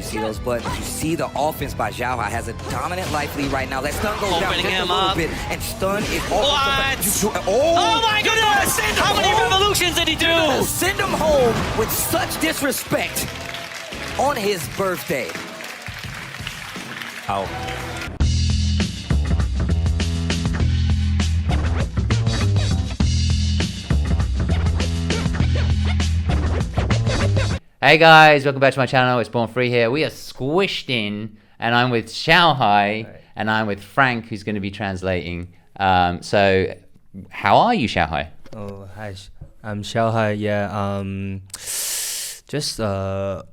You see those buttons. You see the offense by Xiaohai has a dominant life lead right now. That stun goes down just a little bit, and stun is Oh my goodness! How many revolutions did he do? Send him home with such disrespect on his birthday. Ow. Hey guys, welcome back to my channel. It's Born Free here. We are squished in, and I'm with Xiaohai, and I'm with Frank, who's going to be translating. So, how are you, Xiaohai? Oh, hi. I'm Xiaohai. Yeah. Just out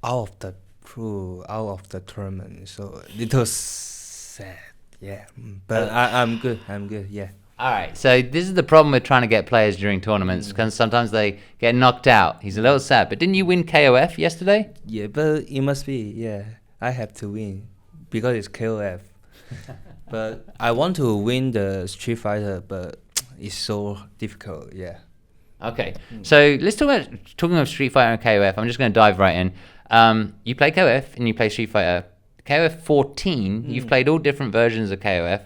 of the crew, out of the tournament. So little sad. Yeah. But I'm good. I'm good. Yeah. All right, so this is the problem with trying to get players during tournaments, because sometimes they get knocked out. He's a little sad, but didn't you win KOF yesterday? Yeah, but it must be. Yeah, I have to win because it's KOF. But I want to win the Street Fighter, but it's so difficult. Yeah. Okay, so let's talking of Street Fighter and KOF. I'm just going to dive right in. You play KOF and you play Street Fighter. KOF 14. You've played all different versions of KOF.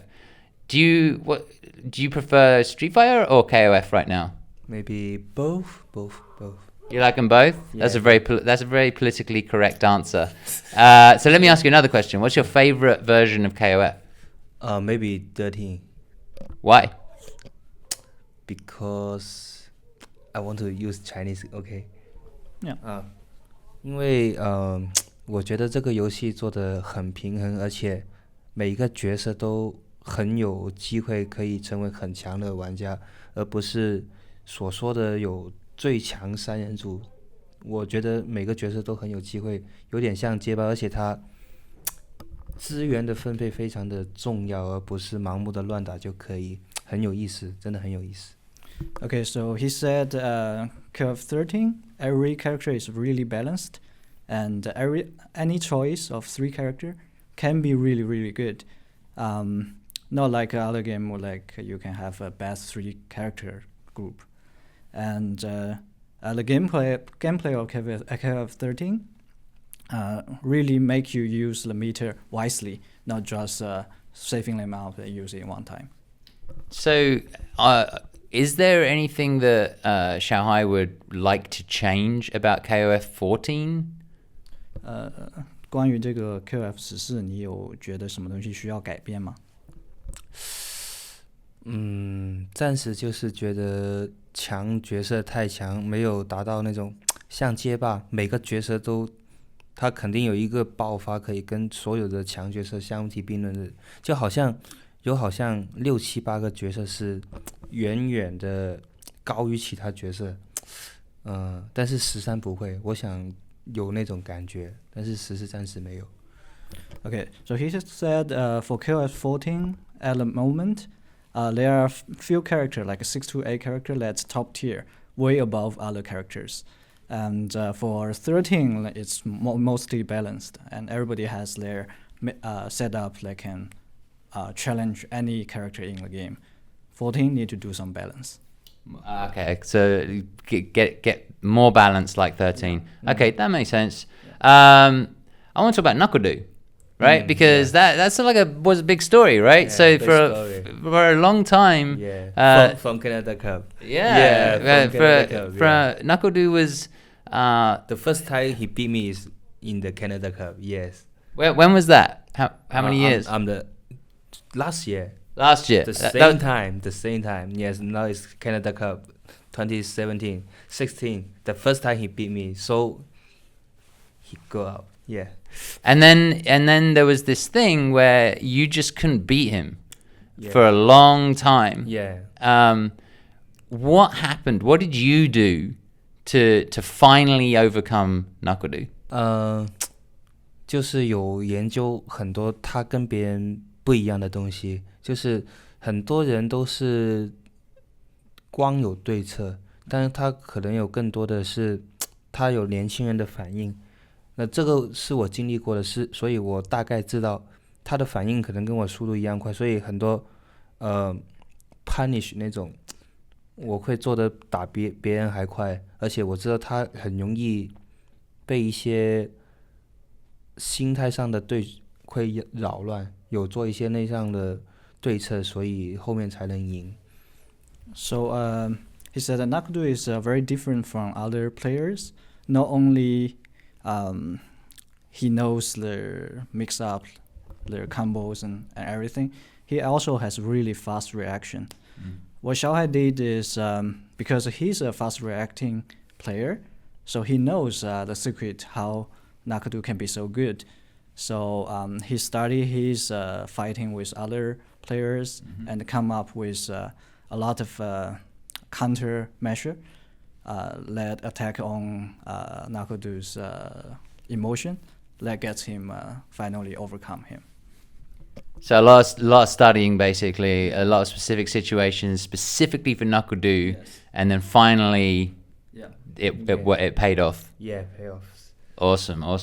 Do you prefer Street Fighter or KOF right now? Maybe both. You like them both? Yeah. That's a very politically correct answer. So let me ask you another question. What's your favorite version of KOF? Maybe 13. Why? Because I want to use Chinese. Okay. Yeah. 因为我觉得这个游戏做得很平衡，而且每一个角色都很有机会可以成为很强的玩家，而不是所说的有最强三人组。我觉得每个角色都很有机会，有点像街霸，而且它资源的分配非常的重要，而不是盲目的乱打就可以，很有意思，真的很有意思。Okay, so he said KOF 13, every character is really balanced, and any choice of 3 character can be really, really good. Not like other game where like you can have a best 3 character group. And the gameplay of KOF 13 really make you use the meter wisely, not just saving them out and use it one time. So, is there anything that Xiaohai would like to change about KOF 14? 关于这个 KOF 14，你有觉得什么东西需要改变吗？暂时就是觉得强角色太强，没有达到那种像街霸每个角色都他肯定有一个爆发可以跟所有的强角色相提并论的，就好像6、7、8个角色是远远的高于其他角色，但是13不会，我想有那种感觉，但是14暂时没有。Okay, so he just said for KOF 14 at the moment, there are few characters like a 6 to 8 character that's top tier, way above other characters. And for 13, it's mostly balanced, and everybody has their setup that can challenge any character in the game. 14 need to do some balance. Okay, so get more balance like 13. Okay, that makes sense. I want to talk about Knuckle-Doo. Right, because that's like was a big story, right? Yeah, so for a long time, from Canada Cup. Knuckle-Doo was the first time he beat me is in the Canada Cup. Yes. When was that? How many years? I'm the last year. Last year. The same time. Yes. Now it's Canada Cup, 2017, 16. The first time he beat me, so he go out. Yeah. And then there was this thing where you just couldn't beat him for a long time. Yeah. What happened? What did you do to finally overcome Knuckle-Doo? 就是有研究很多他跟别人不一样的东西，就是很多人都是光有对策，但是他可能有更多的是他有年轻人的反应。那这个是我经历过的事，所以我大概知道他的反应可能跟我速度一样快，所以很多punish 那种我会做的打别人还快，而且我知道他很容易被一些心态上的会扰乱，有做一些内向的对策，所以后面才能赢。So he said that Nakadu is very different from other players. Not only he knows the mix up, their combos and everything, he also has really fast reaction. What Xiaohai did is because he's a fast reacting player, so he knows the secret how Nakadu can be so good. So he studied his fighting with other players and come up with a lot of counter measure that attack on Nakadu's emotion that gets him finally overcome him. So a lot of studying, basically, a lot of specific situations specifically for Nakadu, and then finally it paid off. Yeah, payoffs. Awesome. All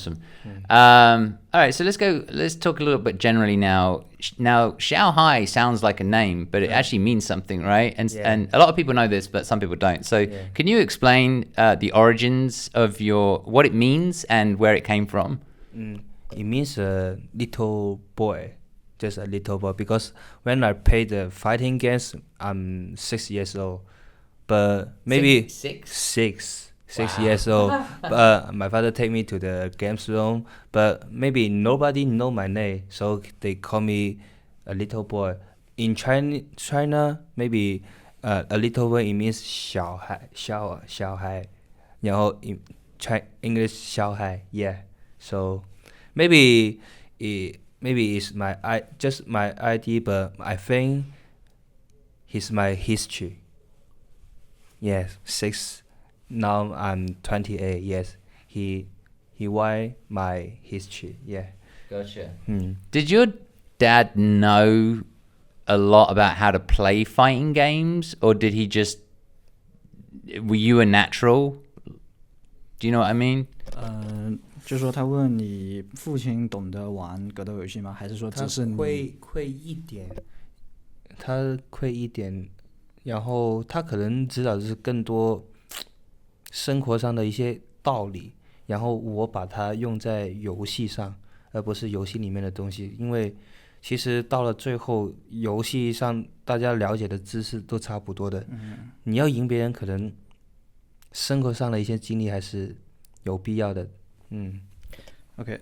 right, so let's talk a little bit generally now. Now, Xiaohai sounds like a name, but it actually means something, right? And a lot of people know this, but some people don't. So can you explain the origins of what it means and where it came from? It means a little boy, just a little boy. Because when I play the fighting games, I'm 6 years old, but maybe six years old. But my father take me to the games room, but maybe nobody know my name, so they call me a little boy. In China, maybe a little boy it means 小孩，然后 in English 小孩 yeah. So maybe it's my ID, but I think it's my history. Yes, 6. Now I'm 28. Yes, he why my history. Yeah. Gotcha. Did your dad know a lot about how to play fighting games, or did he just? Were you a natural? Do you know what I mean? 就说他问你父亲懂得玩格斗游戏吗？还是说只是你会一点，他会一点，然后他可能知道的是更多生活上的一些道理，然后我把它用在游戏上，而不是游戏里面的东西。因为其实到了最后，游戏上大家了解的知识都差不多的。你要赢别人，可能生活上的一些经历还是有必要的。Okay.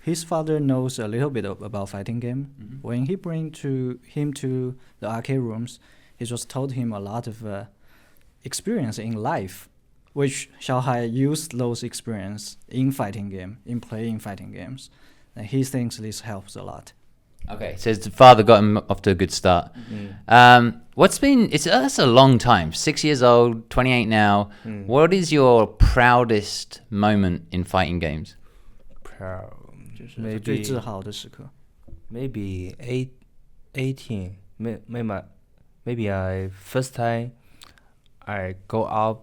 His father knows a little bit about fighting game. When he bring him to the arcade rooms, he just told him a lot of experience in life, which Xiaohai used those experience in playing fighting games. And he thinks this helps a lot. Okay, so his father got him off to a good start. That's a long time. 6 years old, 28 now. What is your proudest moment in fighting games? Proud. 就是最自豪的时刻。 Maybe 18. Maybe first time I go out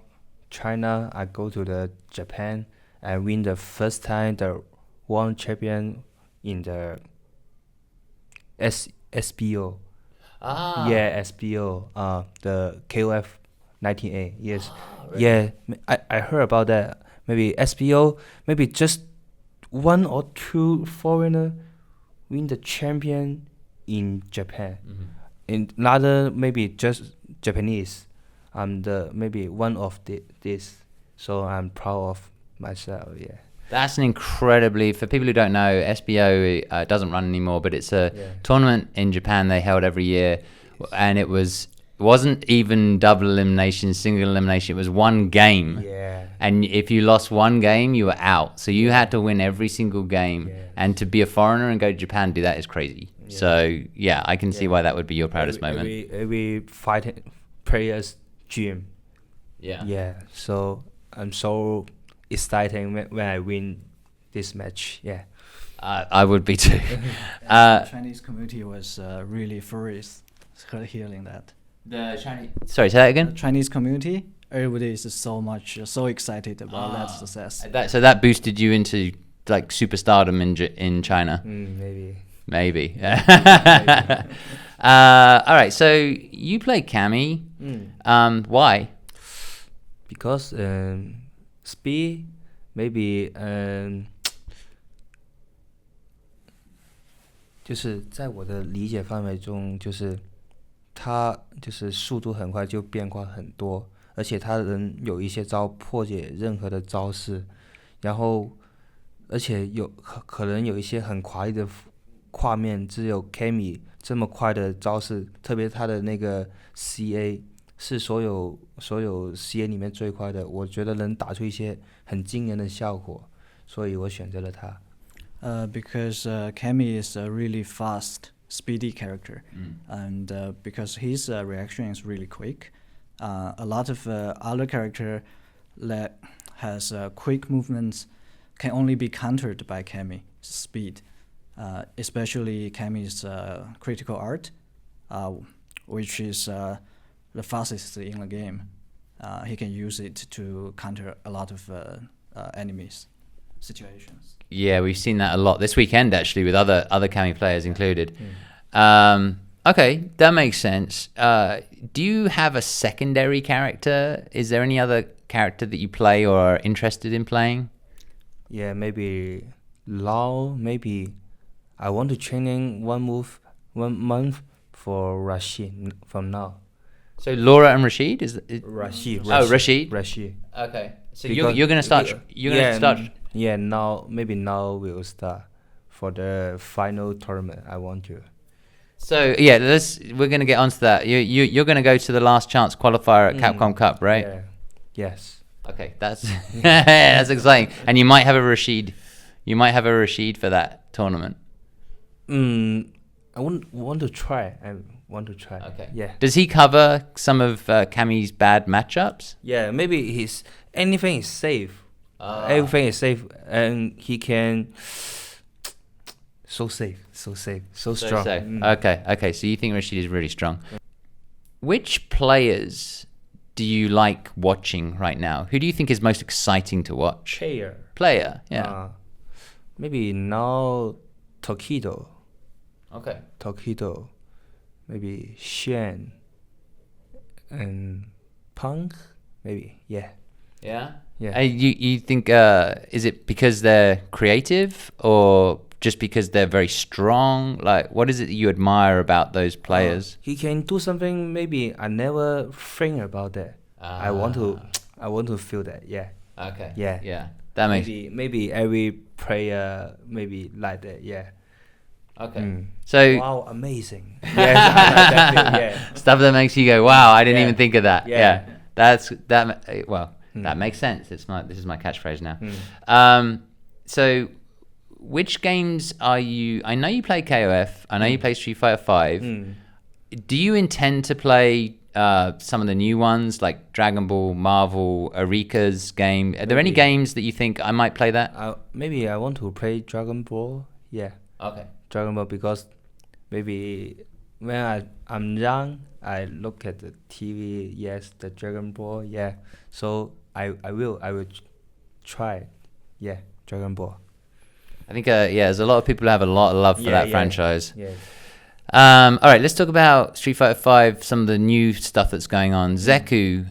China, I go to the Japan, I win the first time the world champion in the SBO. Yeah, SBO. The KOF 19A. Yes. Really? Yeah. I heard about that. Maybe SBO. Maybe just 1 or 2 foreigner win the champion in Japan. In another maybe just Japanese. I'm maybe one of this. So I'm proud of myself. Yeah. That's an incredibly, for people who don't know, SBO doesn't run anymore, but it's a tournament in Japan they held every year, and it wasn't even double elimination, single elimination. It was one game. Yeah. And if you lost one game, you were out. So you had to win every single game. Yes. And to be a foreigner and go to Japan and do that is crazy. Yeah. So yeah, I can see why that would be your proudest moment. Every fighting player's dream. Yeah. Yeah. So I'm so exciting when I win this match. Yeah. I would be too. The Chinese community was really furious hearing that. The Chinese. Sorry, say that again. The Chinese community, everybody is so excited about that success. So that boosted you into like superstardom in China. Maybe. All right. So you play Cammy. Why? Because speed, maybe 就是在我的理解范围中，就是他就是速度很快，就变化很多，而且他能有一些招破解任何的招式，然后而且可能有一些很华丽的画面，只有 Cammy 这么快的招式，特别他的那个 CA 是所有 CA 里面最快的，我觉得能打出一些很惊人的效果，所以我选择了他。Because Cammy is a really fast, speedy character, and because his reaction is really quick, a lot of other character that has quick movements can only be countered by Cammy's speed, especially Cammy's critical art, which is the fastest in the game. He can use it to counter a lot of enemies situations. Yeah, we've seen that a lot this weekend actually, with other Cammy players included. Okay, that makes sense. Do you have a secondary character? Is there any other character that you play or are interested in playing? Yeah, maybe Lao. Maybe I want to train in 1 month for Rashid from now. So Laura and Rashid Rashid. Oh, Rashid. Rashid. Okay, so Because- you're gonna start. You're gonna start. Yeah, now we'll start for the final tournament. I want to. So yeah, we're gonna get onto that. You're gonna go to the last chance qualifier at Capcom Cup, right? Yeah. Yes. Okay, that's that's exciting. And you might have a Rashid. You might have a Rashid for that tournament. I want to try. I want to try. Okay. Yeah. Does he cover some of Cammy's bad matchups? Yeah. Maybe anything is safe. Everything is safe, and he can. So safe, so strong. Okay. So you think Rashid is really strong. Which players do you like watching right now? Who do you think is most exciting to watch? Player, yeah. Maybe now Tokido. Okay. Tokido. Maybe Shen. And Punk. Maybe. Yeah. Yeah. Yeah. You think is it because they're creative or just because they're very strong? Like, what is it that you admire about those players? He can do something maybe I never think about that. I want to feel that. Yeah. Okay. Yeah. Yeah. That makes maybe every player maybe like that. Yeah. okay. So Wow, amazing. Yes, I like that feel, yeah. stuff that makes you go, wow, I didn't Yeah. even think of that. Yeah. That makes sense. This is my catchphrase now. So which games are you? I know you play KOF. I know you play Street Fighter 5. Do you intend to play some of the new ones like Dragon Ball, Marvel, Arika's game? Are there any games that you think I might play that? Maybe I want to play Dragon Ball. Yeah. Okay. Dragon Ball because maybe when I'm young, I look at the TV. Yes, the Dragon Ball. Yeah. So I will try. Yeah, Dragon Ball. I think there's a lot of people who have a lot of love for that franchise. Yeah. All right, let's talk about Street Fighter 5, some of the new stuff that's going on. Zeku,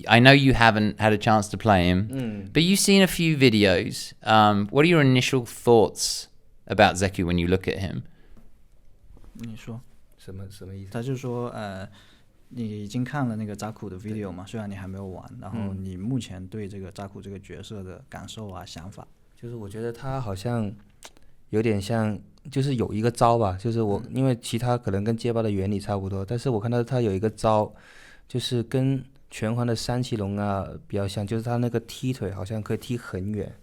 I know you haven't had a chance to play him, but you've seen a few videos. What are your initial thoughts about Zeku when you look at him? 你说，什么意思？他就说你已经看了那个扎库的 video 嘛，虽然你还没有玩，然后你目前对这个扎库这个角色的感受啊、想法？就是我觉得他好像有点像，就是有一个招吧，就是因为其他可能跟街霸的原理差不多，但是我看到他有一个招，就是跟拳皇的三七龙啊比较像，就是他那个踢腿好像可以踢很远，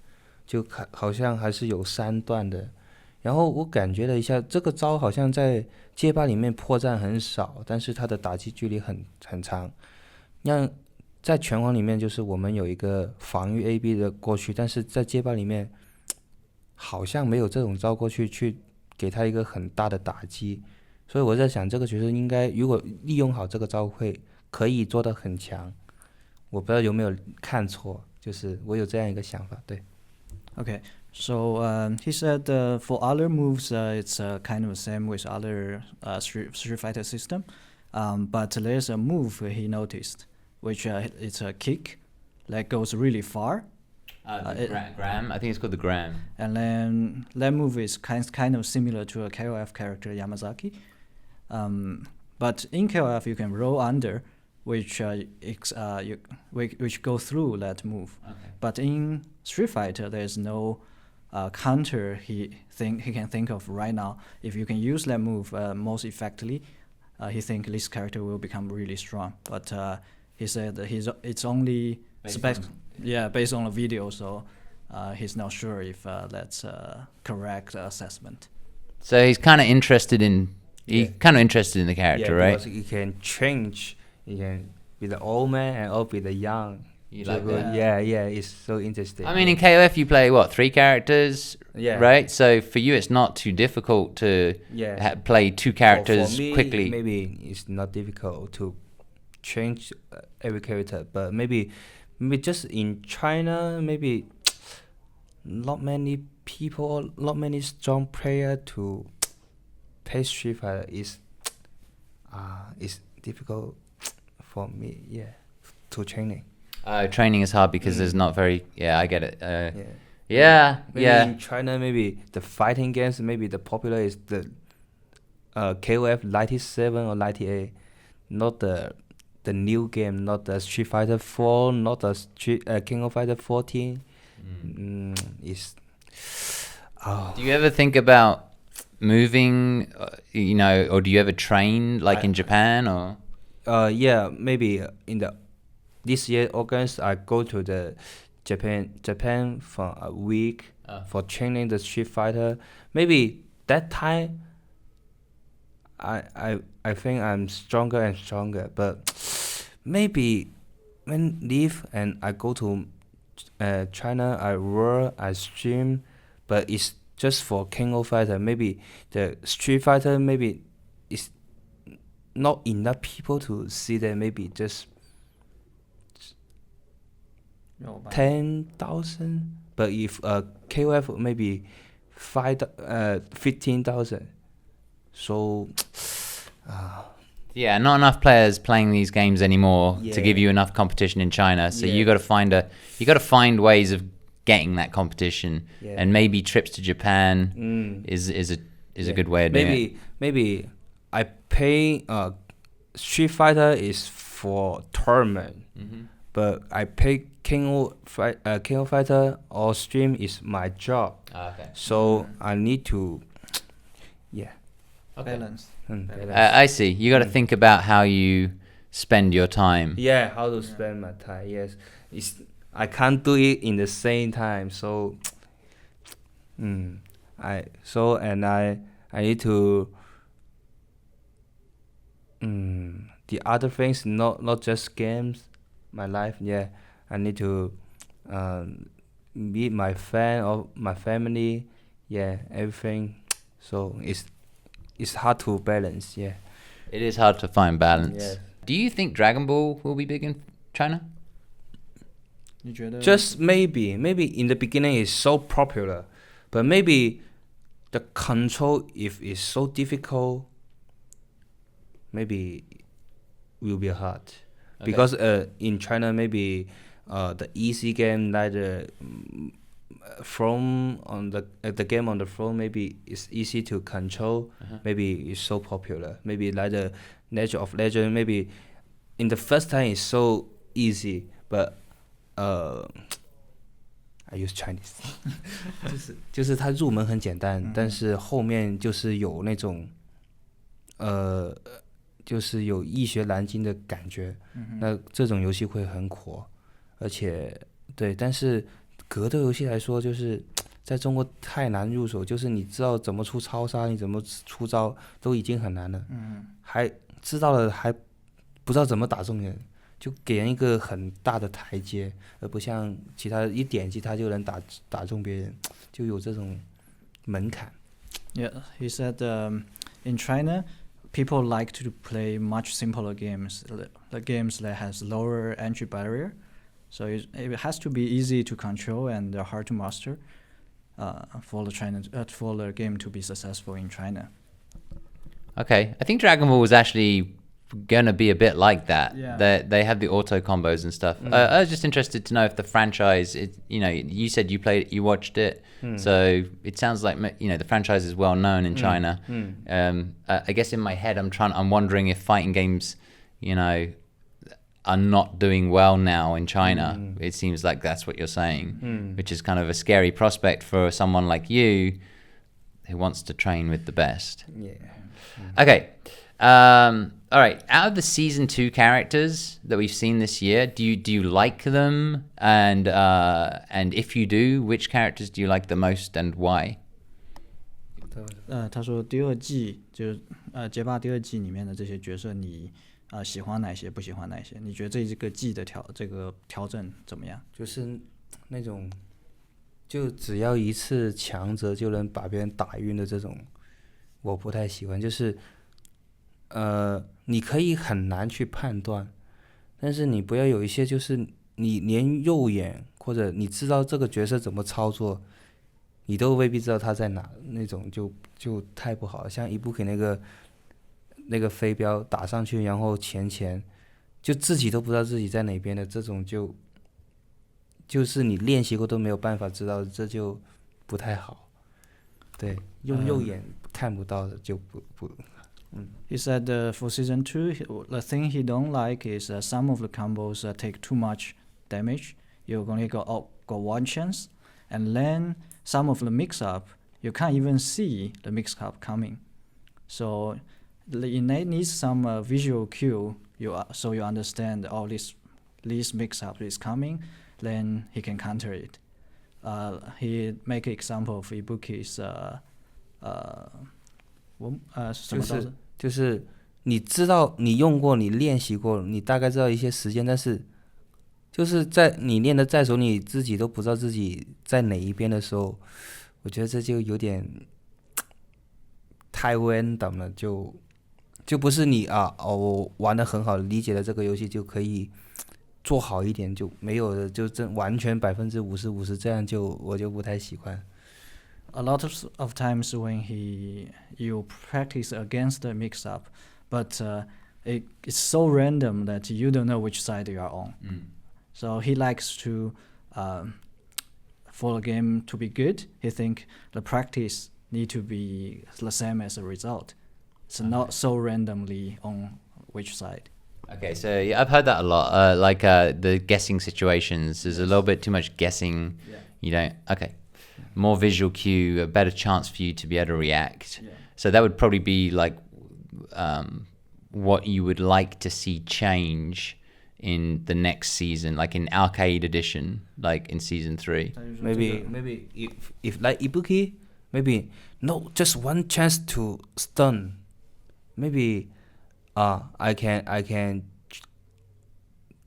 就好像还是有3段的。然后我感觉了一下，这个招好像在街霸里面破绽很少，但是它的打击距离很长。像在拳皇里面，就是我们有一个防御 AB 的过去，但是在街霸里面好像没有这种招过去给他一个很大的打击，所以我在想这个角色应该如果利用好这个招可以做得很强。我不知道有没有看错，就是我有这样一个想法，对。Okay, so he said for other moves, it's kind of the same with other Street Fighter system, but there's a move he noticed, which it's a kick that goes really far, Gram. I think it's called the Gram. And then that move is kind of similar to a KOF character Yamazaki. But in KOF you can roll under, which which go through that move. Okay. But in Street Fighter there's no counter he can think of right now. If you can use that move most effectively, he think this character will become really strong. But he said that it's only based on a video, so he's not sure if that's a correct assessment. So he's kind of interested in the character, right? Because you can change. You can be the old man and also be the young. You like that? Yeah, it's so interesting. I mean, in KOF you play what, 3 characters, Yeah. right? So for you, it's not too difficult to play 2 characters for me, quickly. Maybe it's not difficult to change every character, but maybe just in China, maybe not many people, not many strong player to play Street Fighter is difficult for me. Yeah, to training. Training is hard because there's not very. Yeah, I get it. Maybe in China, maybe the fighting games, maybe the popular is the KOF 97 or 98, not the new game, not the Street Fighter 4, not the King of Fighter 14. Do you ever think about moving? Or do you ever train like in Japan or? Yeah, maybe this year August I go to the Japan for a week for training the Street Fighter. Maybe that time I think I'm stronger and stronger, but maybe when leave and I go to China, I work, I stream, but it's just for King of Fighter. Maybe the Street Fighter maybe is not enough people to see that. Maybe just 10,000. But if KOF maybe 15,000. So. Yeah, not enough players playing these games anymore to Yeah. give you enough competition in China. So Yeah. you got to find ways of getting that competition, Yeah. and maybe trips to Japan is a good way of doing it. Maybe I pay Street Fighter is for tournament, but I pay King of Fighter or stream is my job. Okay. So I need to Balance. balance. I see. You got to think about how you spend your time. Yeah, how to spend my time. Yes, I can't do it in the same time. So, I need to. The other things, not just games, my life. Yeah, I need to meet my friend or my family. Yeah, everything. So it's hard to balance. Yeah. It is hard to find balance. Yes. Do you think Dragon Ball will be big in China? Just maybe in the beginning it's so popular, but maybe the control, if it's so difficult, maybe will be hard. Okay. Because in China maybe the easy game like the from on the game on the phone maybe it's easy to control. Maybe it's so popular. Maybe like the Legend of Legend, maybe in the first time it's so easy, but I use Chinese 就是它入门很简单，但是后面就是有那种就是有易学难精的感觉，那这种游戏会很火，而且对，但是格斗游戏来说，就是在中国太难入手，就是你知道怎么出超杀，你怎么出招都已经很难了，还知道了还不知道怎么打中人，就给人一个很大的台阶，而不像其他一点击他就能打中别人，就有这种门槛。Yeah, he said in China, people like to play much simpler games, the games that has lower entry barrier. So it has to be easy to control and hard to master for the game to be successful in China. Okay, I think Dragon Ball was actually gonna be a bit like that. Yeah. They have the auto combos and stuff. I was just interested to know if the franchise, you said you watched it, so it sounds like the franchise is well known in China. I guess in my head I'm wondering if fighting games, are not doing well now in China. It seems like that's what you're saying, which is kind of a scary prospect for someone like you who wants to train with the best. Yeah. Okay. All right. Out of the season 2 characters that we've seen this year, do you like them? And if you do, which characters do you like the most and why? 他说第二季就是街霸第二季里面的这些角色，你喜欢哪些，不喜欢哪些？你觉得这个季的这个调整怎么样？就是那种，就只要一次强者就能把别人打晕的这种，我不太喜欢。就是，你可以很难去判断，但是你不要有一些就是你连肉眼或者你知道这个角色怎么操作，你都未必知道他在哪，那种就太不好了。像伊布给那个飞镖打上去，然后前就自己都不知道自己在哪边的这种就是你练习过都没有办法知道，这就不太好。对，用肉眼看不到的就不。He said for season 2, the thing he don't like is some of the combos take too much damage. You only got one chance, and then some of the mix-up, you can't even see the mix-up coming. So it needs some visual cue, so you understand all this mix-up is coming, then he can counter it. He make an example of Ibuki's 什么招式？就是你知道你用过你练习过你大概知道一些时间，但是就是在你练的再熟你自己都不知道自己在哪一边的时候，我觉得这就有点太 random 了，就不是你我玩得很好理解了这个游戏就可以做好一点，就没有的就真完全50%这样我就不太喜欢。A lot of times when you practice against the mix-up, but it's so random that you don't know which side you are on. So he likes to, for the game to be good, he think the practice need to be the same as the result. It's not so randomly on which side. Okay, so yeah, I've heard that a lot. The guessing situations, there's a little bit too much guessing. Yeah. You don't. Okay. More visual cue, a better chance for you to be able to react. Yeah. So that would probably be like what you would like to see change in the next season, like in Arcade Edition, like in season 3. Maybe if like Ibuki, maybe no, just one chance to stun. Maybe I can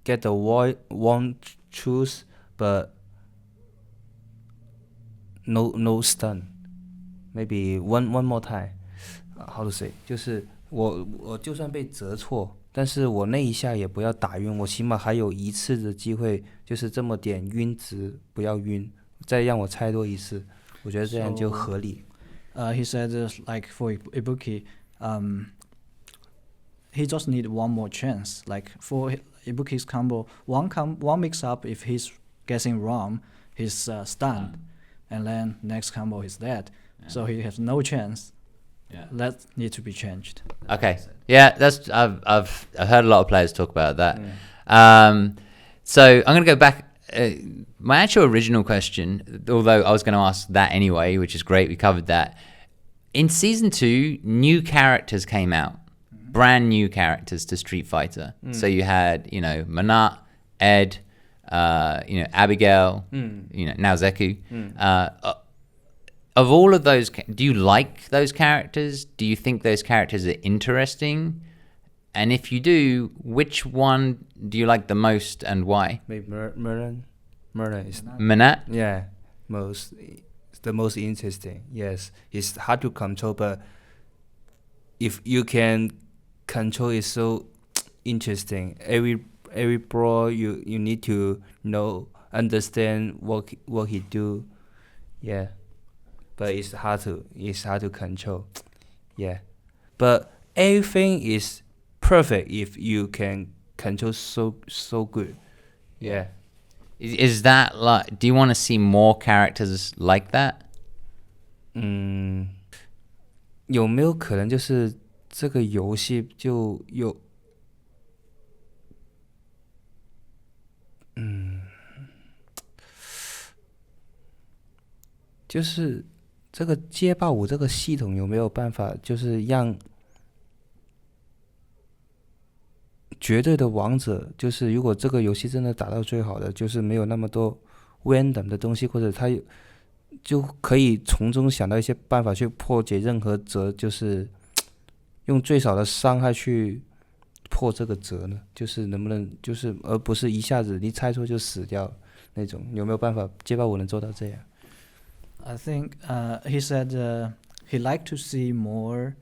get the one choose, but no stun. Maybe one more time. How to say? 就是我就算被折错，但是我那一下也不要打晕，我起码还有一次的机会，就是这么点晕值不要晕，再让我猜多一次，我觉得这样就合理。He said like for Ibuki, he just need one more chance. Like for Ibuki's combo, one mix up if he's guessing wrong, he's stunned, and then next combo he's dead. Yeah. So he has no chance. Yeah. That needs to be changed. Okay. Yeah, that's I've heard a lot of players talk about that. Yeah. So I'm going to go back. My actual original question, although I was going to ask that anyway, which is great, we covered that. In season 2, new characters came out, brand new characters to Street Fighter. So you had, Menat, Ed, Abigail, now Zeku. Of all of those, do you like those characters? Do you think those characters are interesting? And if you do, which one do you like the most and why? Maybe Merlin is Menat? Yeah, the most interesting. Yes, it's hard to control, but if you can control, it's so interesting. Every brawl you need to understand what he do. Yeah. But it's hard to control, yeah. But everything is perfect if you can control so good. Yeah. Is that like? Do you want to see more characters like that? 有没有可能就是这个游戏就有就是这个街霸五这个系统有没有办法，就是让绝对的王者，就是如果这个游戏真的打到最好的，就是没有那么多 random 的东西，或者他就可以从中想到一些办法去破解任何折，就是用最少的伤害去破这个折呢？就是能不能就是而不是一下子你猜错就死掉那种，有没有办法街霸五能做到这样？ I think he said he liked to see more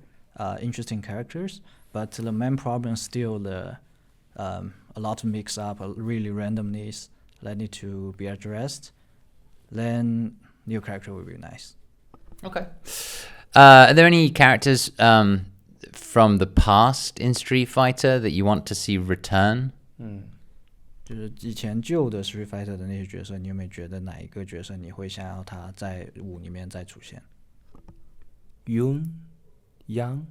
interesting characters, but the main problem is still a lot of mix up, really randomness that need to be addressed. Then new character will be nice. Okay. Are there any characters from the past in Street Fighter that you want to see return? 就是以前旧的 Street Fighter 的那些角色，你有没有觉得哪一个角色你会想要他在5里面再出现 Yun, Yang.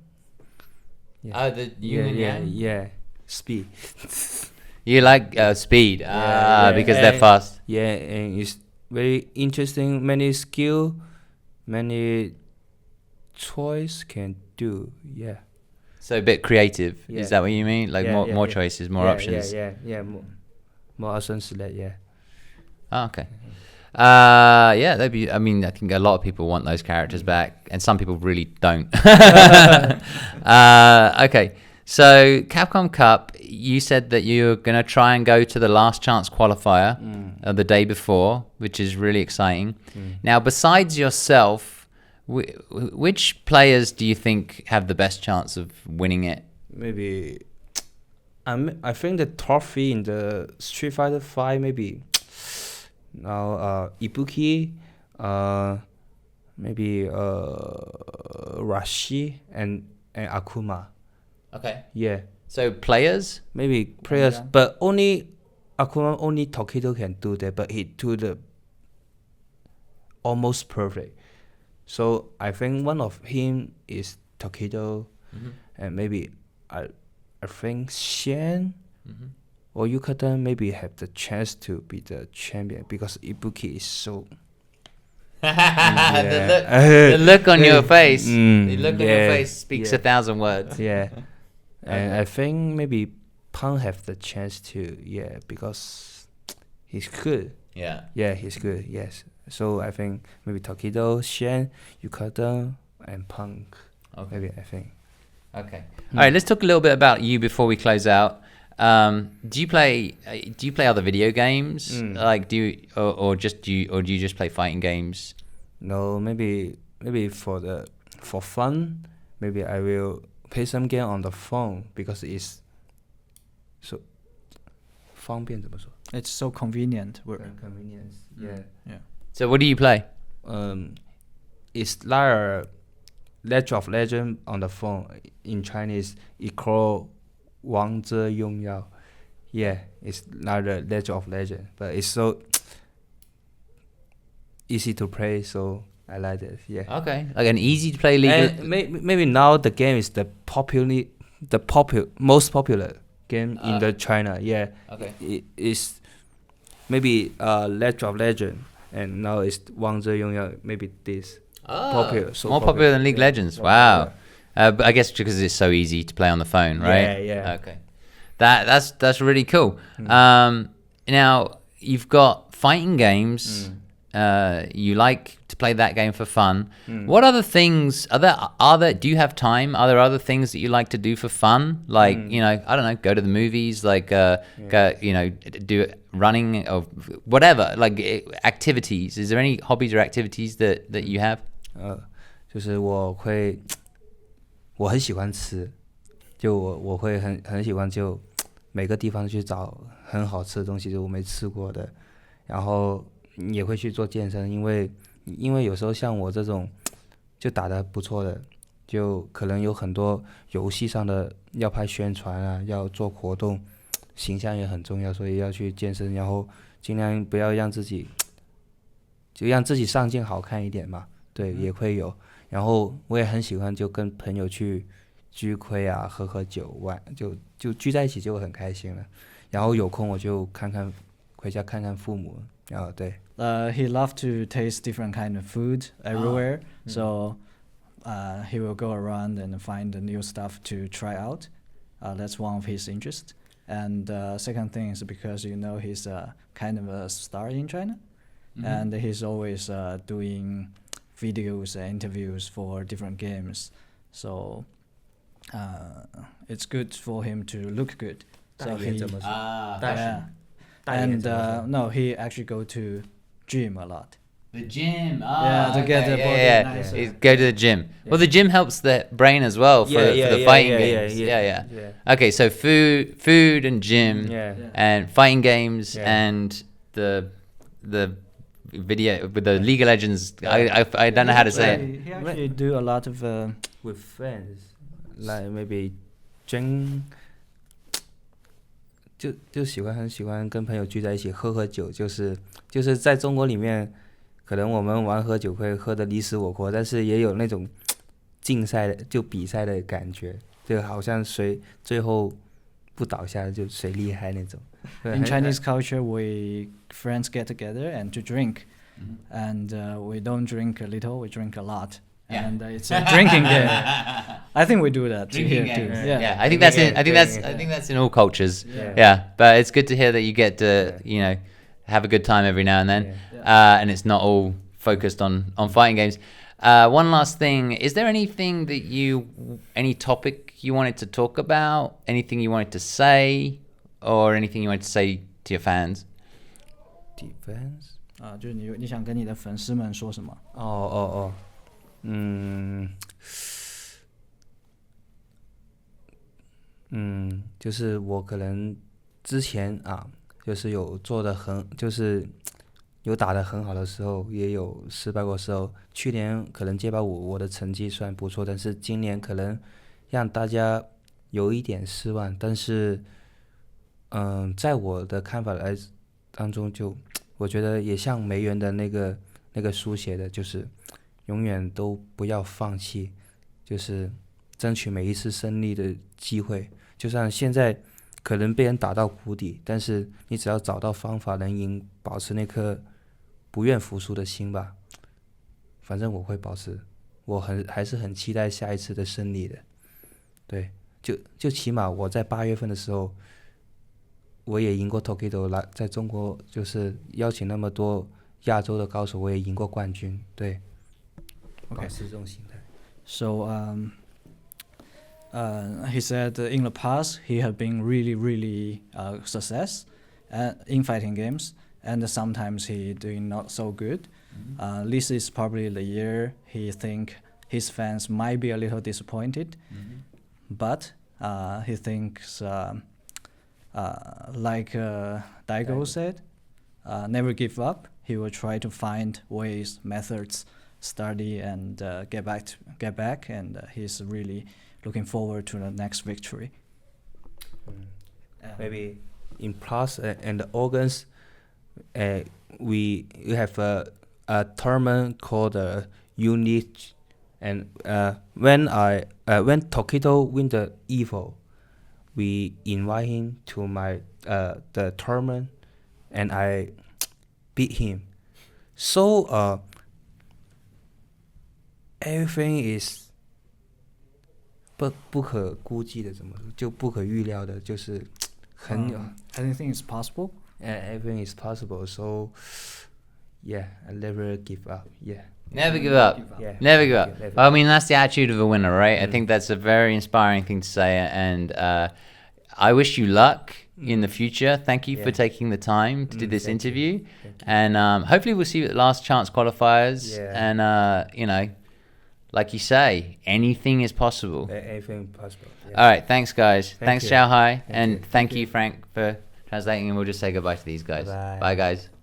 Oh, the Yin and Yang? Yeah. Speed. You like Speed because they're fast. Yeah, and it's very interesting. Many skill, many choice can do. Yeah. So a bit creative. Yeah. Is that what you mean? Like more choices, more options. Yeah. More options to that. Yeah. Oh, okay. Yeah, that'd be. I mean, I think a lot of people want those characters back, and some people really don't. Okay, so Capcom Cup, you said that you're gonna try and go to the last chance qualifier the day before, which is really exciting. Now, besides yourself, which players do you think have the best chance of winning it? Maybe. I think the top 3 in the Street Fighter 5 maybe now Ibuki, maybe Rashi and Akuma. Okay. Yeah, So players? maybe players, Yeah. but only Akuma, only Tokido can do that, but he do the almost perfect. So I think one of him is Tokido, and maybe I think Shen or Yukata maybe have the chance to be the champion because Ibuki is so. The look on your face. The look on your yeah, face speaks yeah. 1,000 words. Yeah, and I think maybe Pang have the chance to, yeah, because he's good. Yeah. Yeah, he's good. Yes. So I think maybe Tokido, Shen, Yukata, and Punk. Okay. Maybe I think. Okay. All right. Let's talk a little bit about you before we close out. Do you play other video games? Like, do you or do you just play fighting games? No, maybe for fun. Maybe I will play some game on the phone because it's so 方便怎么说 It's so convenient. convenience. Yeah. So what do you play? It's like a Legend of Legend on the phone. In Chinese, it called 王者荣耀. Yeah, it's like a Legend of Legend, but it's so easy to play, so I like it. Yeah. Okay. Like an easy to play league. And maybe now the game is most popular game in the China. Yeah. Okay. It is maybe Legend of Legend, and now it's 王者荣耀. Maybe this popular. So More popular than League Yeah. Legends. Wow. But I guess because it's so easy to play on the phone, right? Yeah. Okay. That's really cool. Now you've got fighting games. You like to play that game for fun. What other things are there? Do you have time? Are there other things that you like to do for fun? Like I don't know, go to the movies. Like go, do running or whatever. Like activities. Is there any hobbies or activities that you have? 就是我很喜欢吃，就我会很喜欢就每个地方去找很好吃的东西，就我没吃过的，然后也会去做健身，因为有时候像我这种就打得不错的，就可能有很多游戏上的要拍宣传啊，要做活动，形象也很重要，所以要去健身，然后尽量不要让自己，就让自己上镜好看一点嘛。对，也会有。然后我也很喜欢就跟朋友去聚会啊，喝喝酒玩，就聚在一起就很开心了。然后有空我就回家看看父母。然后对。He loved to taste different kind of food everywhere, so he will go around and find the new stuff to try out. That's one of his interests. And second thing is because he's kind of a star in China, and he's always doing videos and interviews for different games. So it's good for him to look good. So he, no, he actually go to gym a lot. The gym. To get the body nicer. Go to the gym. Well, the gym helps the brain as well for the fighting games. Yeah. Okay, so food and gym and fighting games and the video with the League of Legends. I don't know how to say it. He actually do a lot of with friends, like maybe drink. 就很喜欢跟朋友聚在一起喝喝酒，就是在中国里面，可能我们玩喝酒会喝得你死我活，但是也有那种竞赛的就比赛的感觉，就好像谁最后不倒下就谁厉害那种。In Chinese culture, we friends get together and to drink, and we don't drink a little, we drink a lot. Yeah. And it's a drinking game. I think we do that Drinking here too. games. Yeah. I think that's in all cultures. Yeah, but it's good to hear that you get to have a good time every now and then, and it's not all focused on fighting games. One last thing: is there anything that any topic you wanted to talk about? Anything you wanted to say, or anything you wanted to say to your fans? Defense? 就是你想跟你的粉丝们说什么？就是我可能之前就是有就是有打得很好的时候，也有失败过时候。去年可能街霸5我的成绩算不错，但是今年可能让大家有一点失望。但是，在我的看法当中，就我觉得也像梅园的那个书写的，就是永远都不要放弃，就是争取每一次胜利的机会。就算现在可能被人打到谷底，但是你只要找到方法能赢，保持那颗不愿服输的心吧。反正我会保持，我还是很期待下一次的胜利的。对，就起码我在8月份的时候，我也赢过 Tokido 来，在中国就是邀请那么多亚洲的高手，我也赢过冠军。对，保持这种心态。So he said in the past he had been really success in fighting games, and sometimes he doing not so good. This is probably the year he think his fans might be a little disappointed, but he thinks like Daigo said, never give up. He will try to find ways, methods, study, and get back, and he's really looking forward to the next victory. Maybe in Plus and August, we have a tournament called Unit, and when Tokido win the EVO, we invite him to the tournament, and I beat him. So everything is 不可估计的，怎么说就不可预料的，就是很有。Anything is possible. Everything is possible. So yeah, I never give up. Yeah. Never give up. Yeah. Never give up. Well, I mean, that's the attitude of a winner, right? I think that's a very inspiring thing to say, and I wish you luck in the future. Thank you for taking the time to do this interview, and hopefully we'll see you at the Last Chance qualifiers. And like you say, anything is possible. Anything possible. Yeah. All right, thanks guys. Thanks you. Xiao Hai, Thank and you. thank you Frank for translating, and we'll just say goodbye to these guys. Bye. Bye guys.